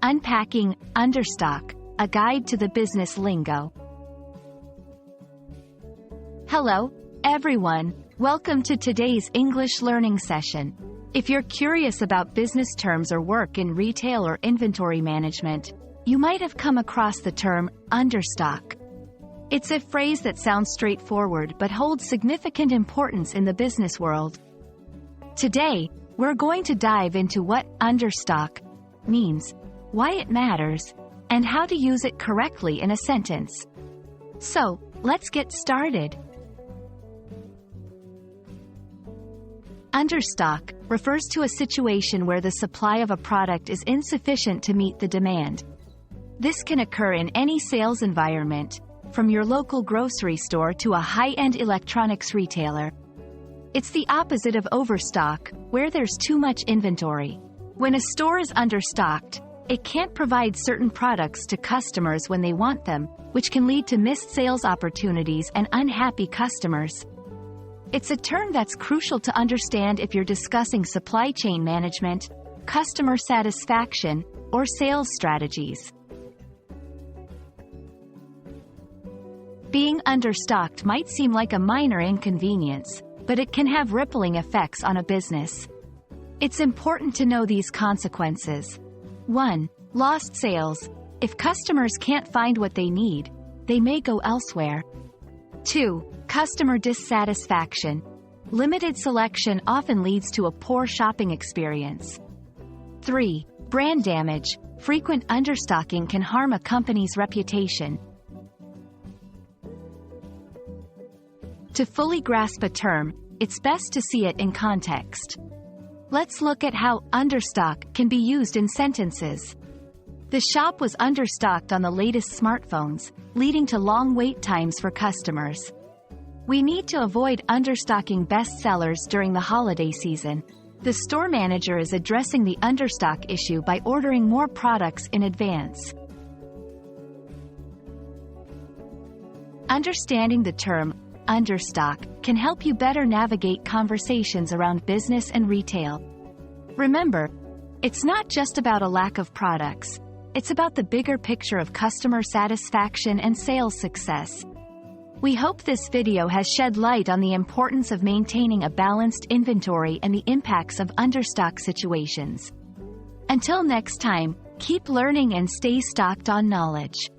Unpacking Understock, a guide to the business lingo. Hello, everyone. Welcome to today's English learning session. If you're curious about business terms or work in retail or inventory management, you might have come across the term understock. It's a phrase that sounds straightforward but holds significant importance in the business world. Today, we're going to dive into what understock means, why it matters, and how to use it correctly in a sentence. So, let's get started. Understock refers to a situation where the supply of a product is insufficient to meet the demand. This can occur in any sales environment, from your local grocery store to a high-end electronics retailer. It's the opposite of overstock, where there's too much inventory. When a store is understocked, it can't provide certain products to customers when they want them, which can lead to missed sales opportunities and unhappy customers. It's a term that's crucial to understand if you're discussing supply chain management, customer satisfaction, or sales strategies. Being understocked might seem like a minor inconvenience, but it can have rippling effects on a business. It's important to know these consequences. 1. Lost sales. If customers can't find what they need, they may go elsewhere. 2. Customer dissatisfaction. Limited selection often leads to a poor shopping experience. 3. Brand damage. Frequent understocking can harm a company's reputation. To fully grasp a term, it's best to see it in context. Let's look at how understock can be used in sentences. The shop was understocked on the latest smartphones, leading to long wait times for customers. We need to avoid understocking bestsellers during the holiday season. The store manager is addressing the understock issue by ordering more products in advance. Understanding the term understock can help you better navigate conversations around business and retail. Remember, it's not just about a lack of products. It's about the bigger picture of customer satisfaction and sales success. We hope this video has shed light on the importance of maintaining a balanced inventory and the impacts of understock situations. Until next time, keep learning and stay stocked on knowledge.